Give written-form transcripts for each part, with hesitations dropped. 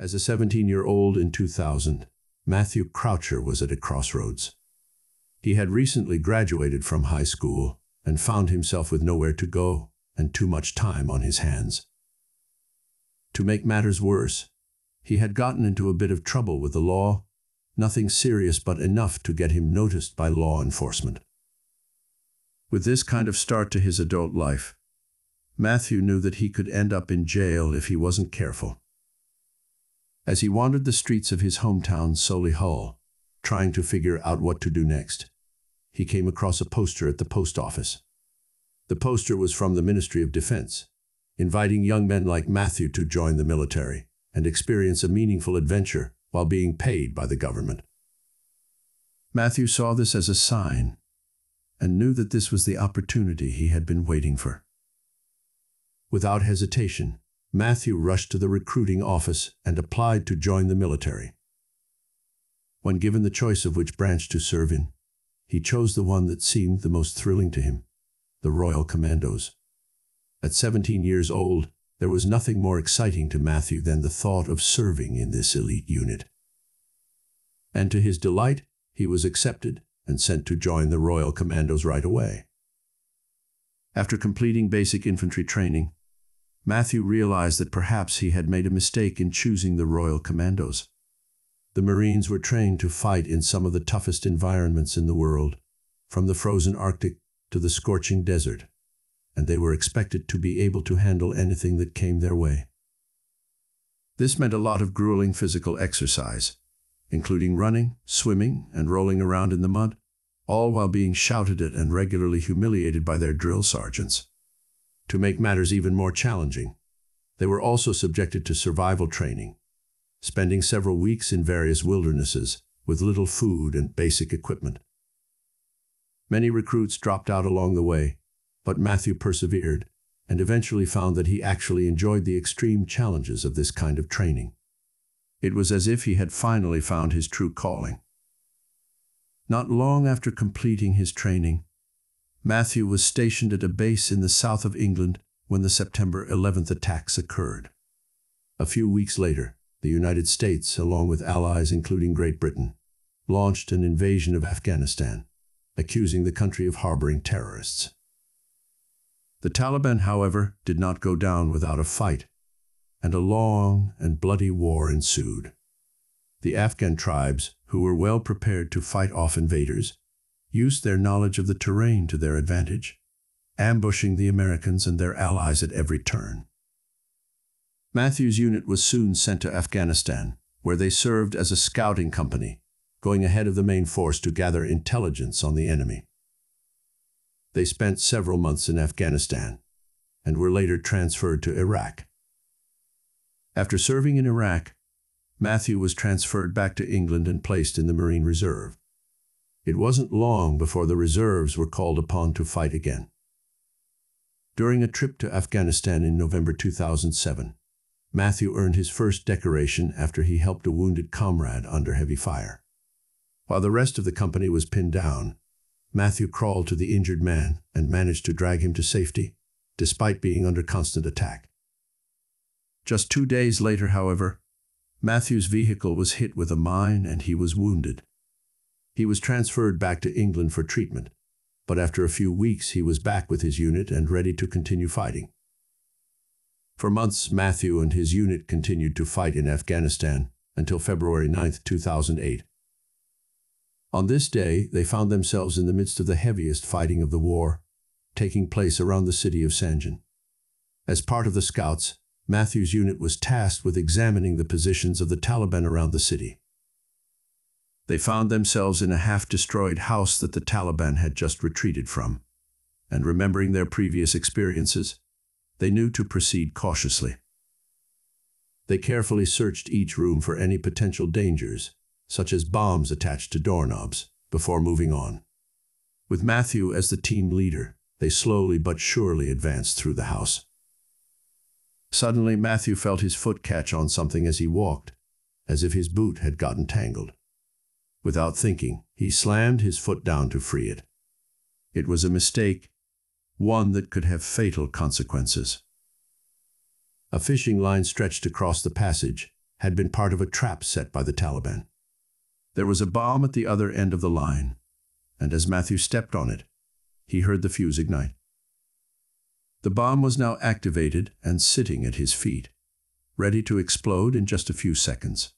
As a 17-year-old in 2000, Matthew Croucher was at a crossroads. He had recently graduated from high school and found himself with nowhere to go and too much time on his hands. To make matters worse, he had gotten into a bit of trouble with the law, nothing serious but enough to get him noticed by law enforcement. With this kind of start to his adult life, Matthew knew that he could end up in jail if he wasn't careful. As he wandered the streets of his hometown, Solihull, trying to figure out what to do next, he came across a poster at the post office. The poster was from the Ministry of Defense, inviting young men like Matthew to join the military and experience a meaningful adventure while being paid by the government. Matthew saw this as a sign and knew that this was the opportunity he had been waiting for. Without hesitation, Matthew rushed to the recruiting office and applied to join the military. When given the choice of which branch to serve in, he chose the one that seemed the most thrilling to him, the Royal Commandos. At 17 years old, there was nothing more exciting to Matthew than the thought of serving in this elite unit. And to his delight, he was accepted and sent to join the Royal Commandos right away. After completing basic infantry training, Matthew realized that perhaps he had made a mistake in choosing the Royal Commandos. The Marines were trained to fight in some of the toughest environments in the world, from the frozen Arctic to the scorching desert, and they were expected to be able to handle anything that came their way. This meant a lot of grueling physical exercise, including running, swimming, and rolling around in the mud, all while being shouted at and regularly humiliated by their drill sergeants. To make matters even more challenging, they were also subjected to survival training, spending several weeks in various wildernesses with little food and basic equipment. Many recruits dropped out along the way, but Matthew persevered and eventually found that he actually enjoyed the extreme challenges of this kind of training. It was as if he had finally found his true calling. Not long after completing his training, Matthew was stationed at a base in the south of England when the September 11th attacks occurred. A few weeks later, the United States, along with allies including Great Britain, launched an invasion of Afghanistan, accusing the country of harboring terrorists. The Taliban, however, did not go down without a fight, and a long and bloody war ensued. The Afghan tribes, who were well prepared to fight off invaders, used their knowledge of the terrain to their advantage, ambushing the Americans and their allies at every turn. Matthew's unit was soon sent to Afghanistan, where they served as a scouting company, going ahead of the main force to gather intelligence on the enemy. They spent several months in Afghanistan and were later transferred to Iraq. After serving in Iraq, Matthew was transferred back to England and placed in the Marine Reserve. It wasn't long before the reserves were called upon to fight again. During a trip to Afghanistan in November 2007, Matthew earned his first decoration after he helped a wounded comrade under heavy fire. While the rest of the company was pinned down, Matthew crawled to the injured man and managed to drag him to safety, despite being under constant attack. Just 2 days later, however, Matthew's vehicle was hit with a mine and he was wounded. He was transferred back to England for treatment, but after a few weeks he was back with his unit and ready to continue fighting. For months, Matthew and his unit continued to fight in Afghanistan until February 9, 2008. On this day, they found themselves in the midst of the heaviest fighting of the war, taking place around the city of Sanjan. As part of the scouts, Matthew's unit was tasked with examining the positions of the Taliban around the city. They found themselves in a half-destroyed house that the Taliban had just retreated from, and remembering their previous experiences, they knew to proceed cautiously. They carefully searched each room for any potential dangers, such as bombs attached to doorknobs, before moving on. With Matthew as the team leader, they slowly but surely advanced through the house. Suddenly, Matthew felt his foot catch on something as he walked, as if his boot had gotten tangled. Without thinking, he slammed his foot down to free it. It was a mistake, one that could have fatal consequences. A fishing line stretched across the passage, had been part of a trap set by the Taliban. There was a bomb at the other end of the line, and as Matthew stepped on it, he heard the fuse ignite. The bomb was now activated and sitting at his feet, ready to explode in just a few seconds.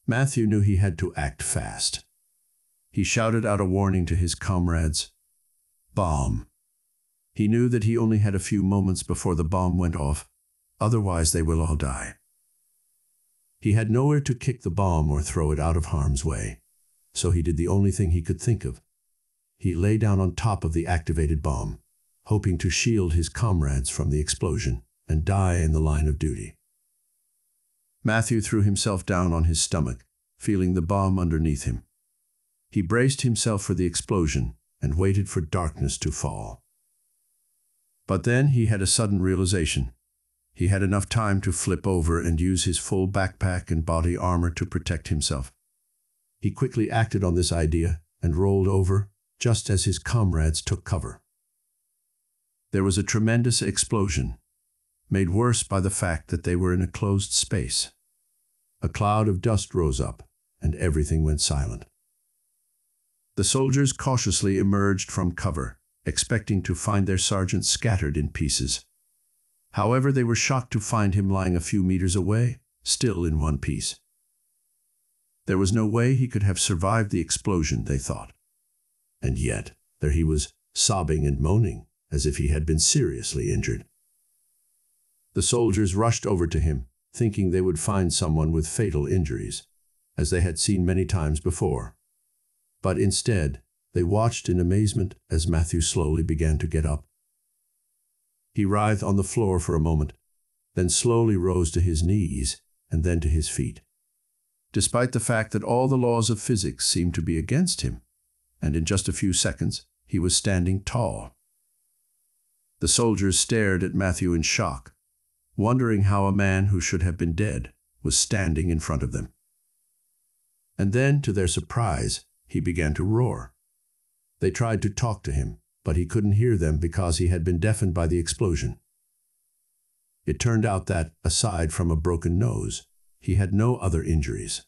Matthew knew he had to act fast. He shouted out a warning to his comrades, "Bomb!" He knew that he only had a few moments before the bomb went off, otherwise they will all die. He had nowhere to kick the bomb or throw it out of harm's way, so he did the only thing he could think of. He lay down on top of the activated bomb, hoping to shield his comrades from the explosion and die in the line of duty. Matthew threw himself down on his stomach, feeling the bomb underneath him. He braced himself for the explosion and waited for darkness to fall. But then he had a sudden realization. He had enough time to flip over and use his full backpack and body armor to protect himself. He quickly acted on this idea and rolled over just as his comrades took cover. There was a tremendous explosion, made worse by the fact that they were in a closed space. A cloud of dust rose up, and everything went silent. The soldiers cautiously emerged from cover, expecting to find their sergeant scattered in pieces. However, they were shocked to find him lying a few meters away, still in one piece. There was no way he could have survived the explosion, they thought. And yet, there he was, sobbing and moaning, as if he had been seriously injured. The soldiers rushed over to him, thinking they would find someone with fatal injuries, as they had seen many times before. But instead, they watched in amazement as Matthew slowly began to get up. He writhed on the floor for a moment, then slowly rose to his knees and then to his feet. Despite the fact that all the laws of physics seemed to be against him, and in just a few seconds, he was standing tall. The soldiers stared at Matthew in shock, wondering how a man who should have been dead was standing in front of them. And then, to their surprise, he began to roar. They tried to talk to him, but he couldn't hear them because he had been deafened by the explosion. It turned out that, aside from a broken nose, he had no other injuries.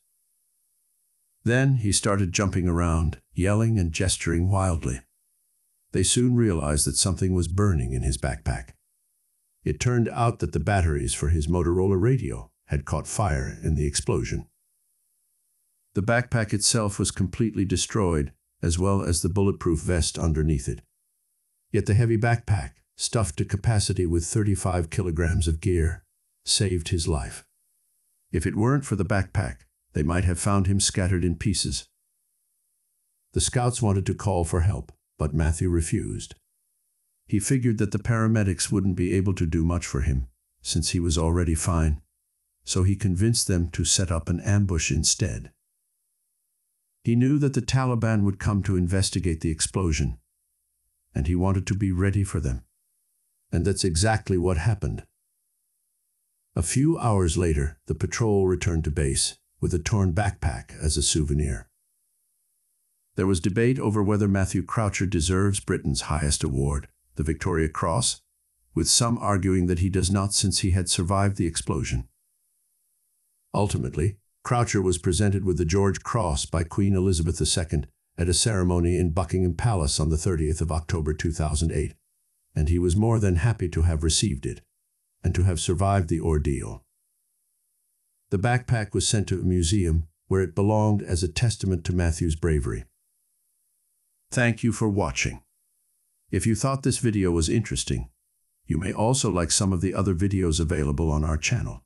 Then he started jumping around, yelling and gesturing wildly. They soon realized that something was burning in his backpack. It turned out that the batteries for his Motorola radio had caught fire in the explosion. The backpack itself was completely destroyed, as well as the bulletproof vest underneath it. Yet the heavy backpack, stuffed to capacity with 35 kilograms of gear, saved his life. If it weren't for the backpack, they might have found him scattered in pieces. The scouts wanted to call for help, but Matthew refused. He figured that the paramedics wouldn't be able to do much for him, since he was already fine, so he convinced them to set up an ambush instead. He knew that the Taliban would come to investigate the explosion, and he wanted to be ready for them. And that's exactly what happened. A few hours later, the patrol returned to base, with a torn backpack as a souvenir. There was debate over whether Matthew Croucher deserves Britain's highest award, the Victoria Cross, with some arguing that he does not since he had survived the explosion. Ultimately, Croucher was presented with the George Cross by Queen Elizabeth II at a ceremony in Buckingham Palace on the 30th of October 2008, and he was more than happy to have received it and to have survived the ordeal. The backpack was sent to a museum where it belonged as a testament to Matthew's bravery. Thank you for watching. If you thought this video was interesting, you may also like some of the other videos available on our channel.